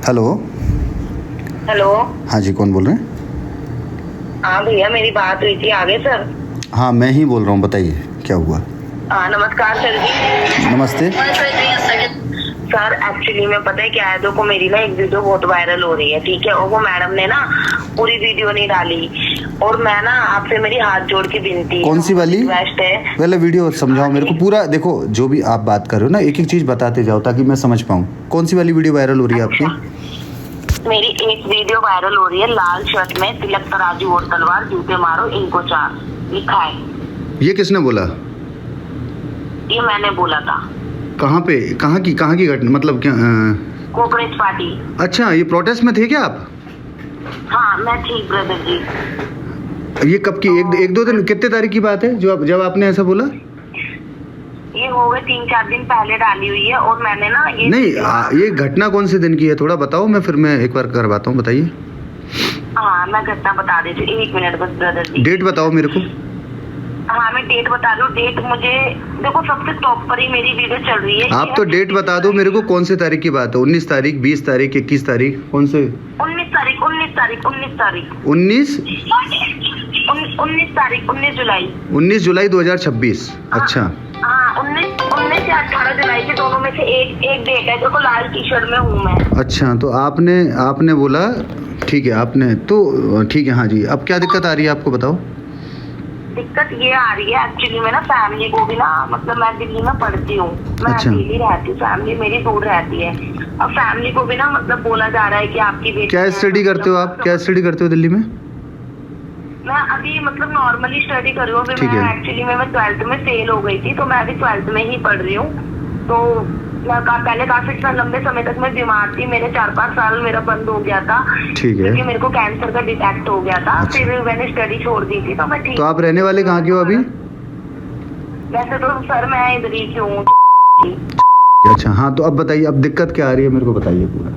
Hello. Hello. हाँ जी, कौन बोल रहे हैं? हाँ भैया, मेरी बात हुई थी आगे सर। हाँ, मैं ही बोल रहा हूँ, बताइए क्या हुआ। नमस्कार सर जी। नमस्ते। सर एक्चुअली में पता है क्या है, देखो मेरी ना एक वीडियो बहुत वायरल हो रही है, ठीक है, और वो मैडम ने ना पूरी वीडियो नहीं डाली। और मैं ना आपसे मेरी हाथ जोड़ के विनती, कौन सी वाली? रिक्वेस्ट है। पहले वीडियो समझाओ मेरे को पूरा। देखो, जो भी आप बात कर रहे हो ना, एक एक चीज़ बताते जाओ ताकि मैं समझ पाऊँ। कौन सी वाली वीडियो वायरल हो रही है आपकी? मेरी एक वीडियो वायरल हो रही है, लाल शर्ट में तिलक तराजू और तलवार, जूते मारो इनको चार लिखा है। ये किसने बोला? ये मैंने बोला था। कहाँ पे? कहाँ की घटना, मतलब क्या? Cooperate party. अच्छा, ये प्रोटेस्ट में थे क्या आप? हाँ मैं थी ब्रदर जी। ये कब की? एक दो दिन, कितने तारीख की बात है जब आपने ऐसा बोला? ये हो गए 3-4 दिन पहले डाली हुई है। और मैंने ना ये नहीं, ये घटना कौन से दिन की है, थोड़ा बताओ, मैं फिर मैं एक बार करवाता हूँ, बताइए। हाँ मैं घटना बता देती हूँ, 1 मिनट बस ब्रदर जी। डेट बताओ मेरे को। हाँ मैं डेट बता दूँ। डेट मुझे देखो, सबसे टॉप पर ही मेरी वीडियो चल रही है। आप तो डेट बता दो मेरे को, कौन से तारीख की बात है? 19 तारीख, 20 तारीख, 21 तारीख, कौन से? 19 तारीख 19 तारीख 19 तारीख 19 19 तारीख 19 जुलाई 19 जुलाई 2026। अच्छा। हाँ 19 या 18 जुलाई के दोनों में से एक डेट है। देखो लाल टी शर्ट में हूँ मैं। अच्छा, तो आपने बोला, ठीक है, आपने तो ठीक है। हाँ जी, अब क्या दिक्कत आ रही है आपको, बताओ। दिक्कत ये आ रही है एक्चुअली में ना, फैमिली को भी ना, मतलब मैं दिल्ली में पढ़ती हूँ, मैं अच्छा। अकेली रहती हूँ, फैमिली मेरी दूर रहती है। अब फैमिली को भी ना मतलब बोला जा रहा है कि आपकी बेटी क्या स्टडी करते हो आप? क्या स्टडी करते हो दिल्ली में? मैं अभी मतलब नॉर्मली स्टडी कर रही हूँ। ठीक है। एक्चुअली में मैं 12th में फेल हो गई थी, तो मैं अभी 12th में ही पढ़ रही हूँ। तो पहले काफी लंबे समय तक मैं बीमार थी, मेरे 4-5 साल मेरा बंद हो गया था। ठीक है। क्योंकि मेरे को कैंसर का डिटेक्ट हो गया था। अच्छा। फिर मैंने स्टडी छोड़ दी थी, तो मैं ठीक। तो आप रहने वाले कहाँ के हो अभी? वैसे तो सर मैं इधर ही की हूँ। अच्छा, हाँ, तो अब बताइए, अब दिक्कत क्या आ रही है मेरे को बताइए पूरा।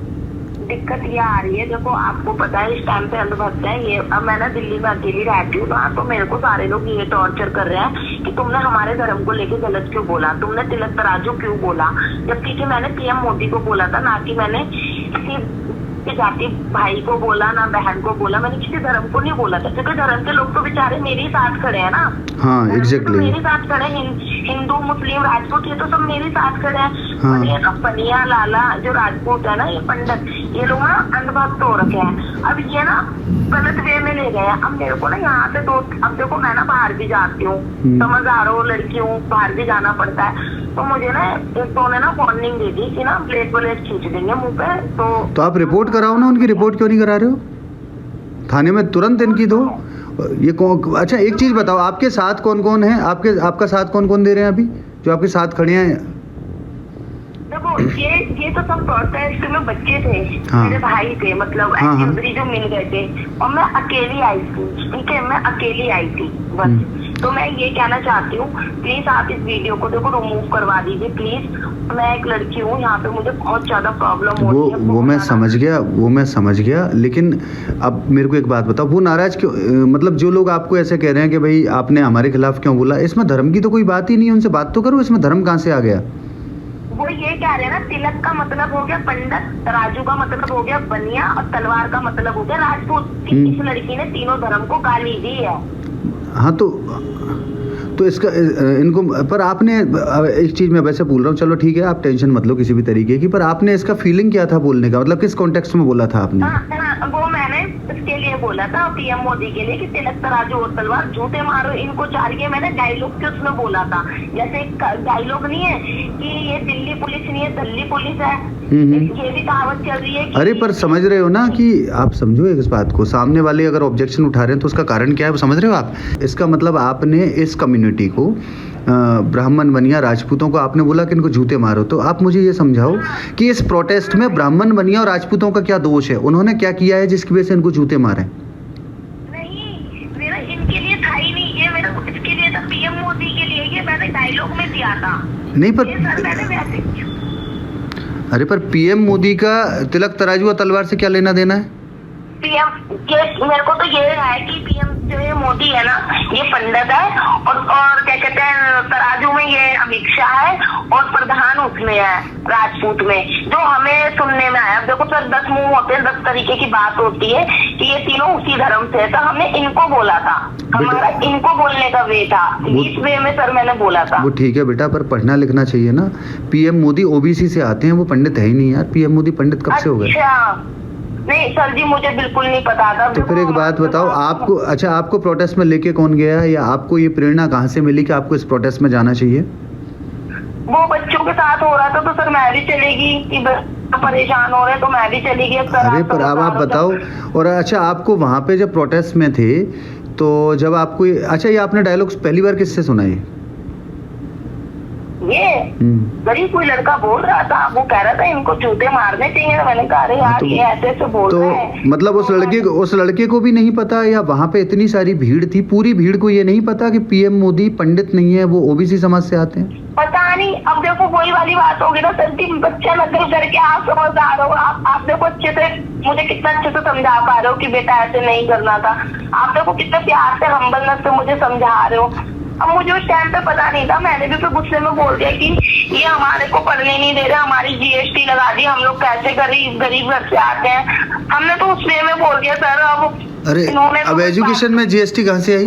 दिक्कत ये आ रही है, देखो आपको पता है इस टाइम पे अंधभक्त है ये। अब मैं ना दिल्ली में अकेली रहती हूँ ना, तो मेरे को सारे लोग ये टॉर्चर कर रहे हैं कि तुमने हमारे धर्म को लेके गलत क्यों बोला, तुमने तिलक तराजू क्यों बोला, जबकि कि मैंने पीएम मोदी को बोला था, ना कि मैंने किसी जाति भाई को बोला, ना बहन को बोला, मैंने किसी धर्म को नहीं बोला था। क्योंकि धर्म के लोग तो बेचारे मेरे ही साथ खड़े हैं ना। हाँ, एग्जैक्टली। मेरे साथ खड़े, हिंदू मुस्लिम राजपूत, ये तो सब मेरे साथ खड़े हैं। हाँ। और ये ना पनिया लाला जो राजपूत है ना, ये पंडित, ये लोग ना अंधभक्त हो रखे हैं। अब ये ना गलत वे में ले गए। अब मेरे को ना यहाँ से अब देखो मैं ना बाहर भी जाती हूँ, समझ आ रहा हो, लड़की हूँ, बाहर भी जाना पड़ता है। तो मुझे ना एक तो ने ना वार्निंग दे दी कि ना ब्लेड खींच देंगे मुंह पे। तो आप रिपोर्ट कराओ ना, उनकी रिपोर्ट क्यों नहीं करा रहे हो? थाने में तुरंत इनकी दो। ये अच्छा, एक चीज़ बताओ, आपके साथ कौन कौन है? आपका साथ कौन कौन दे रहे हैं अभी, जो आपके साथ खड़े हैं? देखो ये तो सब प्रोटेस्ट में बच्चे थे। हाँ। मेरे भाई थे, मतलब हाँ, हाँ। जो मिल गए थे। और मैं अकेली आई थी, ठीक है, मैं अकेली आई थी बस। तो मैं ये कहना चाहती हूँ, प्लीज आप इस वीडियो को देखो रिमूव करवा दीजिए प्लीज। मैं एक लड़की हूँ, यहाँ पे मुझे बहुत ज्यादा प्रॉब्लम हो रही है। वो मैं समझ गया, लेकिन अब मेरे को एक बात बताओ, वो नाराज क्यों? मतलब जो लोग आपको ऐसे कह रहे हैं कि भाई आपने हमारे खिलाफ क्यों बोला, इसमें धर्म की तो कोई बात ही नहीं है, उनसे बात तो करो, इसमें धर्म कहाँ से आ गया? वो ये कह रहे हैं ना, तिलक का मतलब हो गया पंडित, तराजू का मतलब हो गया बनिया, और तलवार का मतलब हो गया राजपूत। इस लड़की ने तीनों धर्म को गाली दी है। हाँ, तो इसका इनको, पर आपने एक चीज़ मैं वैसे बोल रहा हूँ, चलो ठीक है, आप टेंशन मत लो किसी भी तरीके की, पर आपने इसका फीलिंग क्या था बोलने का, मतलब किस कॉन्टेक्स्ट में बोला था आपने? वो मैंने इसके लिए बोला था पीएम मोदी के लिए कि तिलक तराजू और तलवार, जूते मारो इनको चार, ये मैंने डायलॉग के उसमें बोला था। जैसे एक डायलॉग नहीं है कि ये दिल्ली पुलिस नहीं है, दिल्ली पुलिस है, ये भी कहावत चल रही है। अरे पर समझ रहे हो ना, कि आप समझो इस बात को, सामने वाले अगर ऑब्जेक्शन उठा रहे हैं तो उसका कारण क्या है, वो समझ रहे हो आप? इसका मतलब आपने इस कम्युनिटी को, ब्राह्मण बनिया राजपूतों को आपने बोला कि इनको जूते मारो। तो आप मुझे ये समझाओ कि इस प्रोटेस्ट में ब्राह्मण बनिया और राजपूतों का क्या दोष है, उन्होंने क्या किया है जिसकी वजह से इनको जूते मारे? नहीं, मेरा इनके लिए था ही नहीं, ये मेरा इसके लिए था, पीएम मोदी के लिए, ये मैंने डायलॉग में दिया था। नहीं, पर मैंने वैसे, अरे पर पीएम मोदी का तिलक तराजू और तलवार से क्या लेना देना है? पीएम के मेरे को तो ये है कि पीएम जो ये मोदी है ना, ये पंडित है, और क्या कहते हैं, तराजू में ये अमित शाह है, और प्रधान उसमें है राजपूत में, जो हमें सुनने में आया। अब देखो सर, 10 मुंह होते हैं, 10 तरीके की बात होती है कि ये तीनों उसी धर्म से है, तो हमने इनको बोला था, हमारा इनको बोलने का वे था, इस वे में सर मैंने बोला था। वो ठीक है बेटा, पर पढ़ना लिखना चाहिए ना। पीएम मोदी ओबीसी से आते हैं, वो पंडित है ही नहीं यार। पीएम मोदी पंडित कब से हो गए? अच्छा नहीं सर जी, मुझे बिल्कुल नहीं पता था। तो फिर एक बात बताओ, आपको अच्छा आपको प्रोटेस्ट में लेके कौन गया, या आपको ये प्रेरणा कहाँ से मिली कि आपको इस प्रोटेस्ट में जाना चाहिए? वो बच्चों के साथ हो रहा था, तो सर मैं भी चलेगी कि परेशान हो रहे तो मैं भी चली गई सर। अरे पर अब आप बताओ, और अच्छा आपको वहाँ पे जब प्रोटेस्ट में थे, तो जब आपको अच्छा ये आपने डायलॉग पहली बार किससे सुना ये गरीब कोई लड़का बोल रहा था, वो कह रहा था इनको जूते मारने चाहिए, तो मैंने कहा अरे यार ये ऐसे ऐसे बोल रहे हैं। मतलब उस लड़के को भी नहीं पता, या वहाँ पे इतनी सारी भीड़ थी, पूरी भीड़ को ये नहीं पता कि पीएम मोदी पंडित नहीं है, वो ओबीसी समाज से आते हैं? पता नहीं। अब देखो वही वाली बात होगी ना सर जी, बच्चा नकल करके आप समझदार हो, आप देखो अच्छे से, मुझे कितना अच्छे से समझा पा रहे हो कि बेटा ऐसे नहीं करना था। आप देखो कितने प्यार से हम्बलनेस से मुझे समझा रहे हो। अब मुझे उस टाइम पे पता नहीं था, मैंने भी फिर गुस्से में बोल दिया कि ये हमारे को पढ़ने नहीं दे रहे, हमारी जीएसटी लगा दी, हम लोग कैसे गरीब घर से आते हैं, हमने तो उस वे में बोल दिया सर। अब अरे अब एजुकेशन में जीएसटी कहाँ से आई?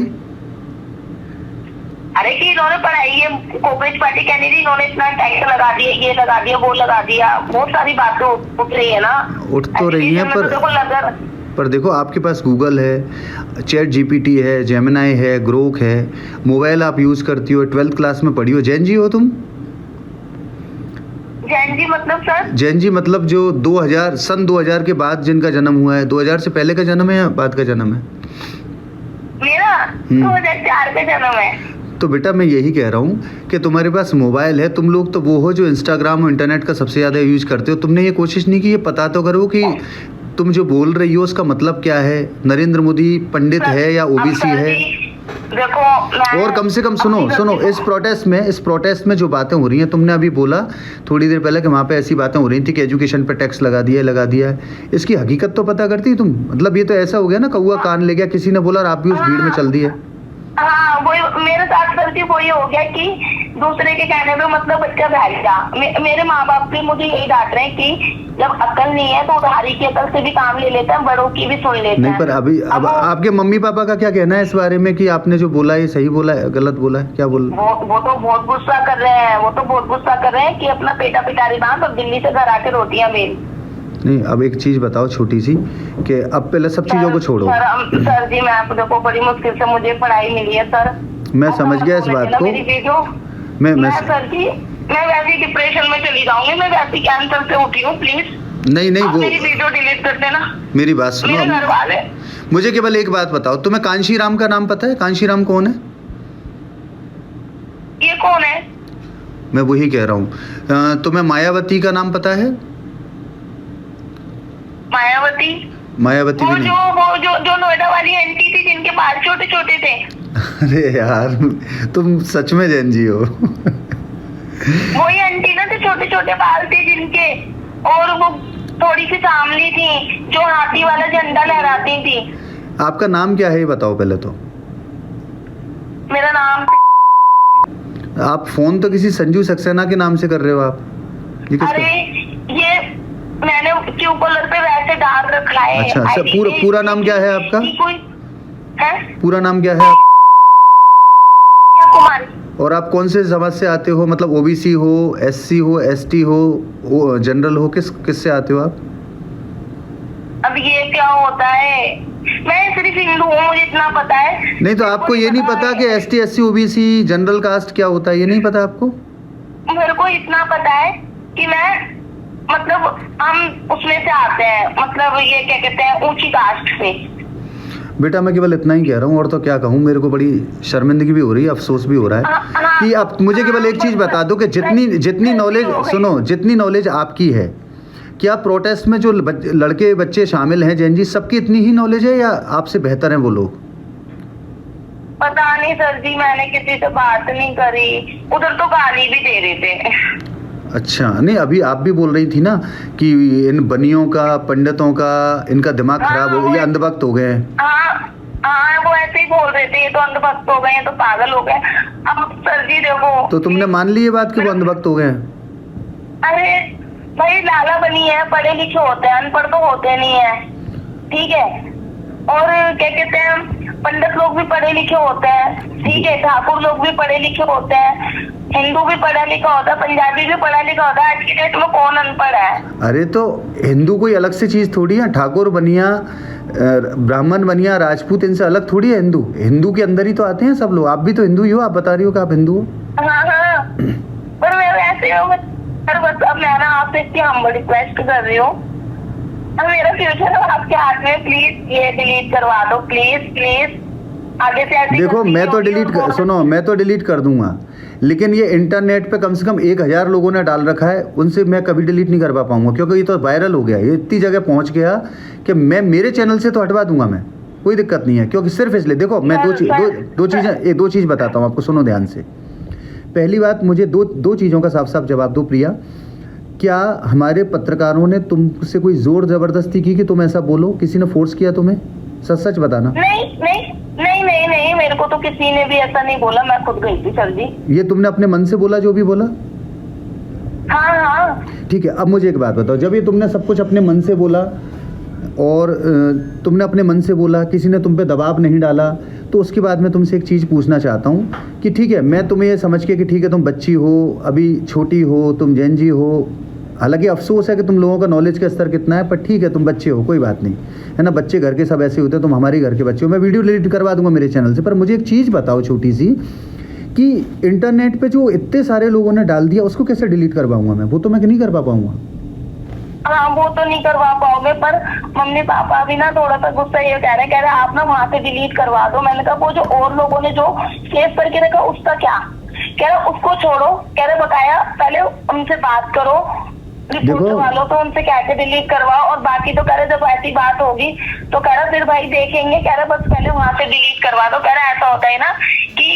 अरे कि इन्होंने पढ़ाई, ये कॉर्पोरेट पार्टी कैंडिडेट, इन्होंने इतना टैक्स लगा दिया, ये लगा दिया, वो लगा दिया, बहुत सारी बातें उठ रही है ना। उठ तो रही है, पर देखो आपके पास गूगल है, चैट जीपीटी है, जेमिनाई है, ग्रोक है, मोबाइल आप यूज करती हो, 12th क्लास में पढ़ी हो। जैन जी हो तुम? जैन जी मतलब सर? जैन जी मतलब जो 2000 के बाद जिनका जन्म हुआ है। 2000 से पहले का जन्म है या बाद का जन्म है? मेरा 2004 का जन्म है। तो बेटा मैं यही कह रहा हूँ कि तुम्हारे पास मोबाइल है, तुम लोग तो वो हो जो इंस्टाग्राम और इंटरनेट का सबसे ज़्यादा यूज करते हो। तुमने ये कोशिश नहीं की ये पता तो करो कि तुम जो बोल रही हो उसका मतलब क्या है? नरेंद्र मोदी पंडित है या ओबीसी है? देखो और कम से कम सुनो इस प्रोटेस्ट में जो बातें हो रही हैं, तुमने अभी बोला थोड़ी देर पहले कि वहाँ पे ऐसी बातें हो रही थी कि एजुकेशन पे टैक्स लगा दिया है। इसकी हकीकत तो पता करती तुम? मतलब ये तो ऐसा हो गया ना, कौआ कान ले गया, किसी ने बोला और आप भी उस भीड़ में चल दिए। हाँ वही मेरे साथ सर जी, वही हो गया कि दूसरे के कहने पे मतलब बच्चा बहल गया। मेरे माँ बाप भी मुझे यही डांट रहे हैं कि जब अकल नहीं है तो उधारी की अकल से भी काम ले लेते हैं, बड़ों की भी सुन लेते हैं। नहीं पर अभी अब आपके मम्मी पापा का क्या कहना है इस बारे में कि आपने जो बोला है सही बोला है गलत बोला है, क्या बोल? वो तो बहुत गुस्सा कर रहे हैं, कि अपना पेटा पिटारी बांध और दिल्ली से घर आके रोटियां बेल। नहीं अब एक चीज बताओ छोटी सी, कि अब पहले सब चीजों को छोड़ो। सर जी मैं आपको देखो बड़ी मुश्किल से मुझे पढ़ाई मिली है सर। मैं समझ गया इस बात को। मैं सर जी मैं वैसे डिप्रेशन में चली जाऊंगी, मैं वैसे कैंसर से उठी हूँ, प्लीज नहीं वो मेरी वीडियो डिलीट कर देना। मेरी बात सुनो, मेरे घर वाले। मुझे केवल एक बात बताओ, तुम्हें कांशीराम का नाम पता है? कांशीराम कौन है? ये कौन है? मैं वही कह रहा हूँ। तुम्हें मायावती का नाम पता है? मायावती वो जो नोएडा वाली आंटी थी जिनके बाल छोटे छोटे थे। अरे यार तुम सच में जैन जी हो। वही आंटी ना, जो छोटे छोटे बाल थे जिनके, और वो थोड़ी सी सांवली थी, जो हाथी वाला झंडा लहराती थी। आपका नाम क्या है ये बताओ पहले तो। मेरा नाम, आप फोन तो किसी संजू सक्सेना के नाम से कर रहे हो आप? अरे ये मैंने क्यू कॉलर पे वैसे डाल रखा है। अच्छा पूरा नाम क्या है आपका? पूरा नाम क्या है? कुमारी। और आप कौन से समाज से आते हो? मतलब ओबीसी हो, एससी हो, एसटी हो, जनरल हो, किस से आते हो आप? अब ये क्या होता है, मैं सिर्फ हिंदू हूँ, मुझे इतना पता है। नहीं तो आपको ये नहीं पता कि ST, SC, OBC, general caste क्या होता है? ये नहीं पता आपको? मेरे को इतना पता है कि मैं मतलब हम उसमें से आते हैं, मतलब ये क्या कहते हैं, ऊंची कास्ट से। बेटा मैं केवल इतना ही कह रहा हूँ, और तो क्या कहूँ। मेरे को बड़ी शर्मिंदगी भी हो रही है, अफसोस भी हो रहा है कि आप मुझे केवल एक चीज बता दो कि जितनी नॉलेज, सुनो, जितनी नॉलेज आपकी है, क्या प्रोटेस्ट में जो लड़के बच्चे शामिल हैं जैन जी, सबकी इतनी ही नॉलेज है या आपसे बेहतर हैं वो लोग? पता नहीं सर जी, मैंने किसी से बात नहीं करी, उधर तो गाली भी दे रहे थे। अच्छा, नहीं अभी आप भी बोल रही थी ना कि इन बनियों का, पंडितों का, इनका दिमाग खराब हो गया, ये अंधभक्त हो गए हैं। हाँ, वो ऐसे ही बोल रहे थे, ये तो अंधभक्त हो गए हैं, तो पागल हो गए। अब सर जी देखो, तो तुमने मान ली ये बात कि वो अंधभक्त हो गए हैं? अरे भाई लाला बनी है, पढ़े लिखे होते हैं, अनपढ़ तो होते नहीं है, ठीक है। और क्या कहते हैं, पंडित लोग भी पढ़े लिखे होते हैं, ठीक है, ठाकुर लोग भी पढ़े लिखे होते हैं, हिंदू भी पढ़ा लिखा होता है, पंजाबी भी पढ़ा लिखा होता है। आज की डेट में कौन अनपढ़ है? अरे तो हिंदू कोई अलग से चीज थोड़ी है, ठाकुर बनिया, ब्राह्मण बनिया, राजपूत, इनसे अलग थोड़ी है हिंदू। हिंदू के अंदर ही तो आते हैं सब लोग। आप भी तो हिंदू ही हो, आप बता रही हो कि आप हिंदू हो। हाँ, पर मैं वैसे हो, बस अब मैं ना आपसे इतनी हम्बल रिक्वेस्ट कर रही हूँ, अब मेरा फ्यूचर आपके हाथ में, प्लीज ये डिलीट करवा दो, प्लीज प्लीज। आगे से ऐसी देखो मैं तो डिलीट कर दूंगा, लेकिन ये इंटरनेट पे कम से कम 1000 लोगों ने डाल रखा है, उनसे मैं कभी डिलीट नहीं करवा पाऊंगा, क्योंकि ये तो वायरल हो गया, ये इतनी जगह पहुंच गया कि मैं मेरे चैनल से तो हटवा दूंगा मैं, कोई दिक्कत नहीं है। क्योंकि सिर्फ इसलिए, देखो मैं दो चीज़ बताता हूँ आपको, सुनो ध्यान से। पहली बात, मुझे दो चीज़ों का साफ साफ जवाब दो प्रिया। क्या हमारे पत्रकारों ने तुमसे कोई जोर जबरदस्ती की कि तुम ऐसा बोलो? किसी ने फोर्स किया तुम्हें? सच सच बताना। नहीं, मेरे को तो किसी ने भी ऐसा नहीं बोला, मैं खुद गई थी सर जी। ये तुमने अपने मन से बोला जो भी बोला? हाँ। ठीक है, अब मुझे एक बात बताओ, जब ये तुमने सब कुछ अपने मन से बोला और तुमने अपने मन से बोला, किसी ने तुम पे दबाव नहीं डाला, तो उसके बाद मैं तुमसे एक चीज़ पूछना चाहता हूँ कि ठीक है, मैं तुम्हें ये समझ के कि ठीक है तुम बच्ची हो, अभी छोटी हो, तुम जेन जी हो, हालांकि अफसोस है कि तुम लोगों का नॉलेज का स्तर कितना है, पर ठीक है तुम बच्चे हो, कोई बात नहीं है ना, बच्चे घर के सब ऐसे होते हैं, तुम हमारे घर के बच्चे हो। मैं वीडियो डिलीट करवा दूंगा मेरे चैनल से, पर मुझे एक चीज़ बताओ छोटी सी, कि इंटरनेट पे जो इतने सारे लोगों ने डाल दिया उसको कैसे डिलीट करवाऊंगा मैं? वो तो मैं नहीं करवा पाऊंगा। हाँ, वो तो नहीं करवा पाओगे, पर मम्मी पापा भी ना थोड़ा सा गुस्सा ये कह रहे आप ना वहाँ से डिलीट करवा दो। मैंने कहा वो जो और लोगों ने जो सेव करके रखा उसका क्या? कह रहा उसको छोड़ो, कह रहे बकाया पहले उनसे बात करो, रिपोर्ट वालों तो उनसे कह के डिलीट करवाओ, और बाकी तो कह रहे जब ऐसी बात होगी तो कह रहा फिर भाई देखेंगे, कह रहा बस पहले वहाँ से डिलीट करवा दो। कह रहा ऐसा होता है ना कि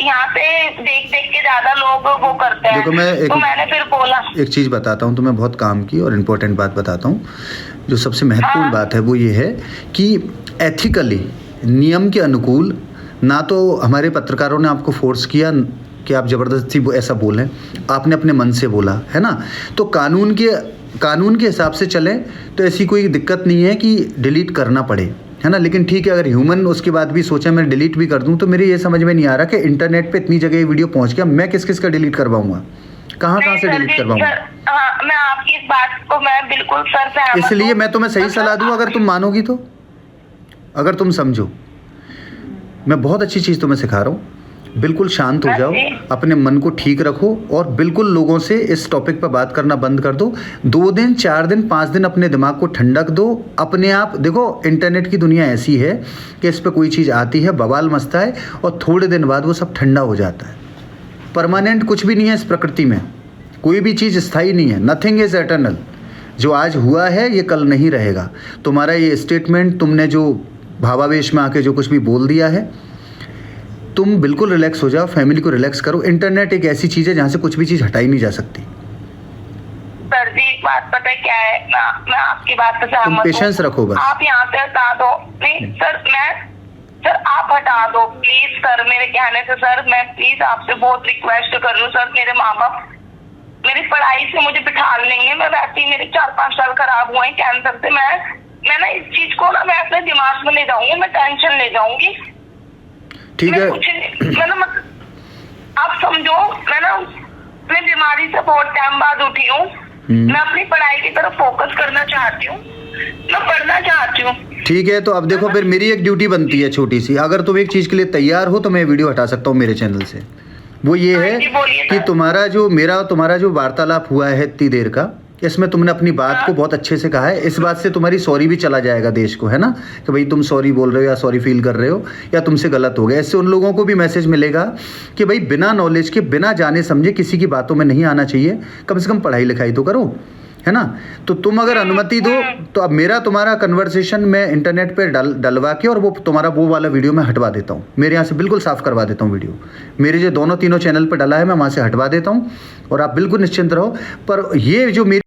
यहाँ से देख देख के ज्यादा लोग वो करते हैं। तो मैंने फिर बोला, एक चीज़ बताता हूँ तुम्हें, बहुत काम की और इम्पोर्टेंट बात बताता हूँ। जो सबसे महत्वपूर्ण बात है वो ये है कि एथिकली, नियम के अनुकूल, ना तो हमारे पत्रकारों ने आपको फोर्स किया कि आप ज़बरदस्ती ऐसा बोलें, आपने अपने मन से बोला है ना, तो कानून के हिसाब से चलें तो ऐसी कोई दिक्कत नहीं है कि डिलीट करना पड़े, है ना। लेकिन ठीक है, अगर ह्यूमन उसके बाद भी सोचा मैं डिलीट भी कर दूं, तो मेरे ये समझ में नहीं आ रहा कि इंटरनेट पे इतनी जगह ये वीडियो पहुंच गया, मैं किस किस का डिलीट करवाऊंगा, कहाँ से डिलीट करवाऊंगा? मैं आपकी इस बात को मैं बिल्कुल सर से, इसलिए मैं तुम्हें सही सलाह दूं, अगर तुम मानोगी तो, अगर तुम समझो, मैं बहुत अच्छी चीज़ तुम्हें सिखा रहा हूँ। बिल्कुल शांत हो जाओ, अपने मन को ठीक रखो और बिल्कुल लोगों से इस टॉपिक पर बात करना बंद कर दो। 2 दिन, 4 दिन, 5 दिन अपने दिमाग को ठंडक दो। अपने आप देखो, इंटरनेट की दुनिया ऐसी है कि इस पर कोई चीज़ आती है, बवाल मचता है, और थोड़े दिन बाद वो सब ठंडा हो जाता है। परमानेंट कुछ भी नहीं है इस प्रकृति में, कोई भी चीज़ स्थायी नहीं है। Nothing is eternal. जो आज हुआ है ये कल नहीं रहेगा। तुम्हारा ये स्टेटमेंट, तुमने जो भावावेश में आके जो कुछ भी बोल दिया है, तुम बिल्कुल रिलैक्स हो जाओ, फैमिली को रिलैक्स करो। इंटरनेट एक ऐसी चीज़ है जहाँ से कुछ भी चीज़ हटाई नहीं जा सकती। सर जी एक बात पता है क्या है, मैं आपकी बात से सहमत हूं। तुम पेशेंस रखो बस। आप यहाँ से हटा दो। नहीं सर आप हटा दो प्लीज सर, मेरे कहने से सर, मैं प्लीज आपसे बहुत रिक्वेस्ट कर रही हूँ सर। मेरे माँ बाप मेरी पढ़ाई से मुझे बिठा लेंगे, मैं वैसे ही मेरे 4-5 साल खराब हुए हैं कैंसर से। मैं ना इस चीज को ना मैं अपने दिमाग में ले जाऊंगी, मैं टेंशन ले जाऊंगी। ठीक है, आप समझो, मैं बीमारी से बहुत टाइम बाद उठी हूँ। मैं अपनी पढ़ाई की तरफ फोकस करना चाहती हूँ, मैं पढ़ना चाहती हूँ। ठीक है, तो अब देखो फिर मेरी एक ड्यूटी बनती है छोटी सी। अगर तुम एक चीज के लिए तैयार हो तो मैं वीडियो हटा सकता हूँ मेरे चैनल से। वो ये है कि तुम्हारा जो वार्तालाप हुआ है इतनी देर का, इसमें तुमने अपनी बात को बहुत अच्छे से कहा है। इस बात से तुम्हारी सॉरी भी चला जाएगा देश को, है ना, कि भाई तुम सॉरी बोल रहे हो या सॉरी फील कर रहे हो या तुमसे गलत हो गया। इससे उन लोगों को भी मैसेज मिलेगा कि भाई बिना नॉलेज के, बिना जाने समझे किसी की बातों में नहीं आना चाहिए। कम से कम पढ़ाई लिखाई तो करो, है ना। तो तुम अगर अनुमति दो तो अब मेरा तुम्हारा कन्वर्सेशन मैं इंटरनेट पे डलवा के और वो तुम्हारा वो वाला वीडियो मैं हटवा देता हूँ, मेरे यहाँ से बिल्कुल साफ करवा देता हूँ वीडियो। मेरे जो दोनों तीनों चैनल पे डला है मैं वहाँ से हटवा देता हूँ और आप बिल्कुल निश्चिंत रहो। पर ये जो मेरी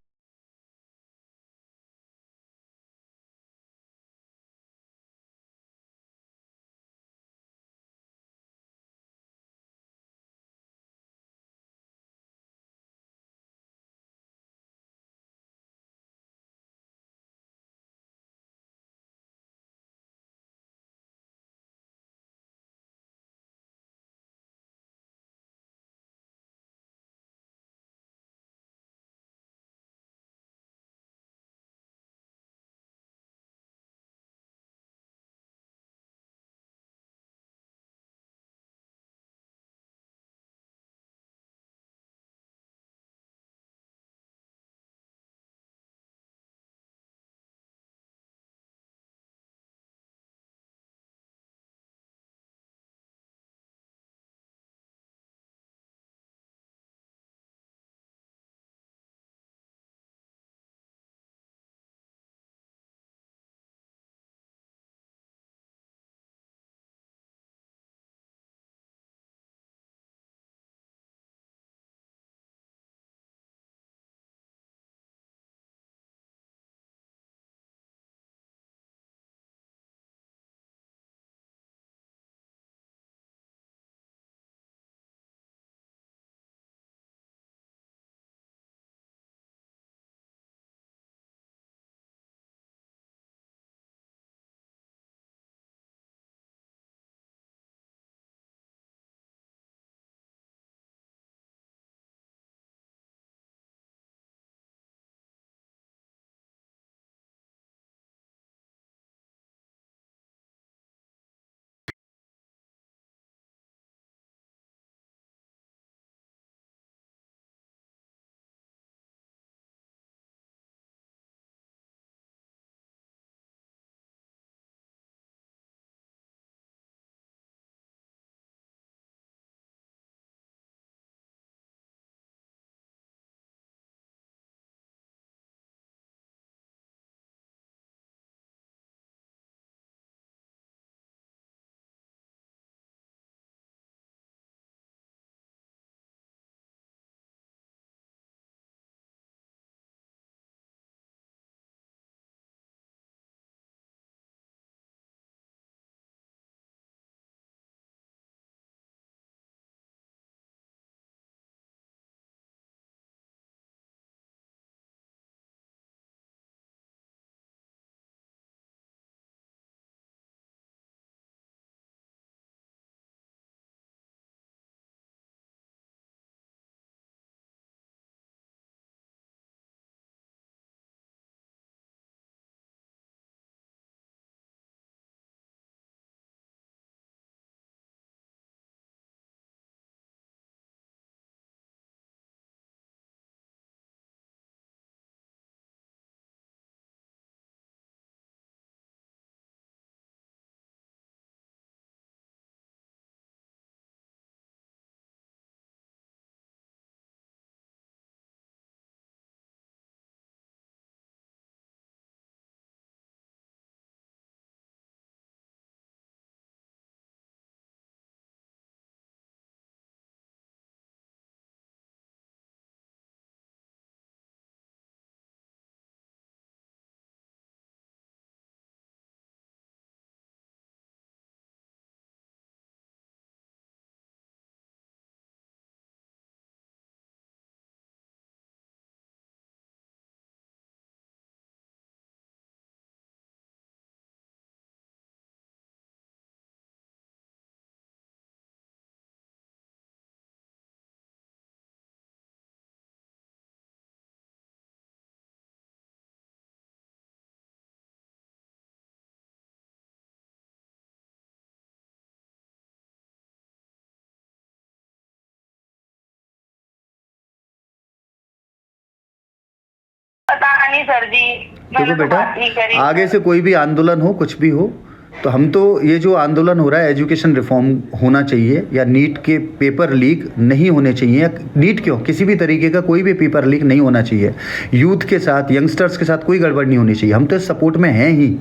पता नहीं सर जी, देखो मैंने तो बेटा, बात नहीं करी। आगे से कोई भी आंदोलन हो कुछ भी हो तो हम तो ये जो आंदोलन हो रहा है एजुकेशन रिफॉर्म होना चाहिए या नीट के पेपर लीक नहीं होने चाहिए, नीट क्यों किसी भी तरीके का कोई भी पेपर लीक नहीं होना चाहिए, यूथ के साथ यंगस्टर्स के साथ कोई गड़बड़ नहीं होनी चाहिए। हम तो इस सपोर्ट में हैं ही,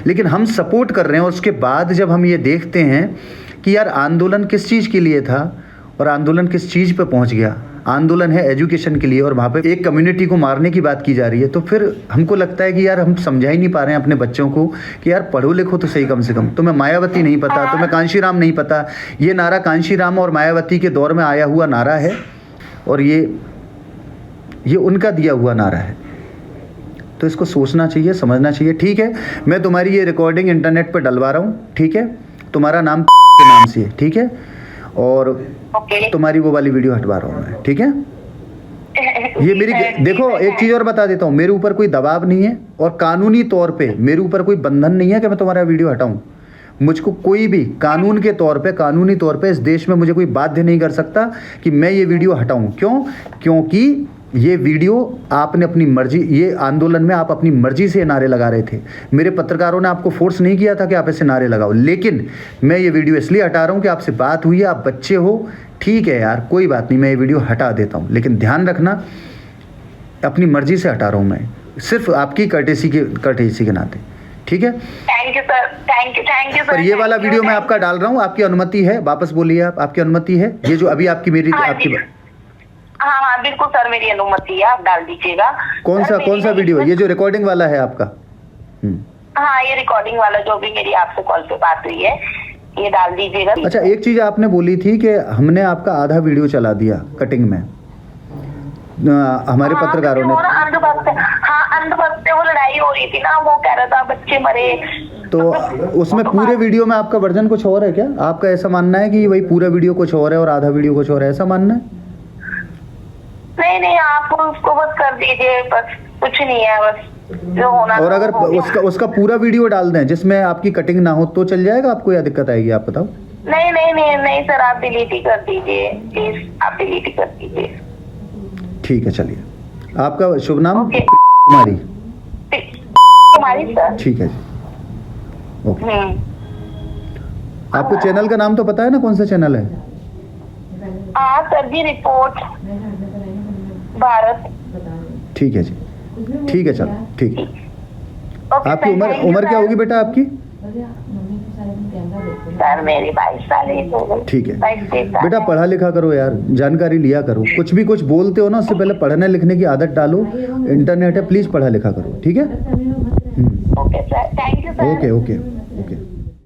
लेकिन हम सपोर्ट कर रहे हैं और उसके बाद जब हम ये देखते हैं कि यार आंदोलन किस चीज़ के लिए था और आंदोलन किस चीज़ पे पहुंच गया, आंदोलन है एजुकेशन के लिए और वहाँ पे एक कम्युनिटी को मारने की बात की जा रही है, तो फिर हमको लगता है कि यार हम समझा ही नहीं पा रहे हैं अपने बच्चों को कि यार पढ़ो लिखो तो सही, कम से कम तुम्हें मायावती नहीं पता, तुम्हें कांशीराम नहीं पता। ये नारा कांशीराम और मायावती के दौर में आया हुआ नारा है और ये उनका दिया हुआ नारा है, तो इसको सोचना चाहिए, समझना चाहिए। ठीक है, मैं तुम्हारी ये रिकॉर्डिंग इंटरनेट पर डलवा रहा हूँ, ठीक है, तुम्हारा नाम के नाम से, ठीक है, और तुम्हारी वो वाली वीडियो हटवा रहा हूँ मैं, ठीक है। ये मेरी देखो, एक चीज़ और बता देता हूँ, मेरे ऊपर कोई दबाव नहीं है और कानूनी तौर पे मेरे ऊपर कोई बंधन नहीं है कि मैं तुम्हारा वीडियो हटाऊँ। मुझको कोई भी कानून के तौर पे, कानूनी तौर पे इस देश में मुझे कोई बाध्य नहीं कर सकता कि मैं ये वीडियो हटाऊँ। क्यों? क्योंकि ये वीडियो आपने अपनी मर्जी, ये आंदोलन में आप अपनी मर्जी से नारे लगा रहे थे, मेरे पत्रकारों ने आपको फोर्स नहीं किया था कि आप ऐसे नारे लगाओ। लेकिन मैं ये वीडियो इसलिए हटा रहा हूँ कि आपसे बात हुई है, आप बच्चे हो, ठीक है यार, कोई बात नहीं, मैं ये वीडियो हटा देता हूँ, लेकिन ध्यान रखना अपनी मर्जी से हटा रहा हूँ मैं, सिर्फ आपकी कर्टेसी के नाते, ठीक है। Thank you sir, thank you पर ये वाला वीडियो मैं आपका डाल रहा हूँ, आपकी अनुमति है? वापस बोलिए आप, आपकी अनुमति है? ये जो अभी आपकी मेरी आपकी हाँ बिल्कुल सर, मेरी अनुमति है, आप डाल दीजिएगा। कौन सा वीडियो? ये जो रिकॉर्डिंग वाला है आपका? हाँ, ये रिकॉर्डिंग वाला जो भी मेरी आपसे कॉल पे बात हुई है, ये डाल दीजिएगा। अच्छा, एक चीज आपने बोली थी कि हमने आपका आधा वीडियो चला दिया कटिंग में, हमारे पत्रकारों ने। अंधभक्त से वो लड़ाई हो रही थी ना, वो कह रहा था बच्चे मरे, तो उसमें पूरे वीडियो में आपका वर्जन कुछ और है क्या? आपका ऐसा मानना है कि वही पूरा वीडियो कुछ और है और आधा वीडियो कुछ और है, ऐसा मानना है? नहीं, आप उसको बस कर दीजिए, बस कुछ नहीं है, बस जो होना। और अगर उसका पूरा वीडियो डाल दें जिसमें आपकी कटिंग ना हो तो चल जाएगा? आपको या दिक्कत आएगी, आप बताओ। नहीं सर, आप डिलीट ही कर दीजिए प्लीज, आप डिलीट ही कर दीजिए। ठीक है, चलिए। आपका शुभ नाम? कुमारी सर। ठीक है जी, ओके। आपको चैनल का नाम तो पता है ना, कौन सा चैनल है? सर जी, रिपोर्ट भारत। ठीक है जी, ठीक है, चलो ठीक है। आपकी उम्र क्या होगी बेटा आपकी? सर मेरी 22 साल है। ठीक है बेटा, पढ़ा लिखा करो यार, जानकारी लिया करो, कुछ भी कुछ बोलते हो ना उससे पहले पढ़ने लिखने की आदत डालो, इंटरनेट है, प्लीज पढ़ा लिखा करो, ठीक है। Okay sir, thank you sir. Okay okay.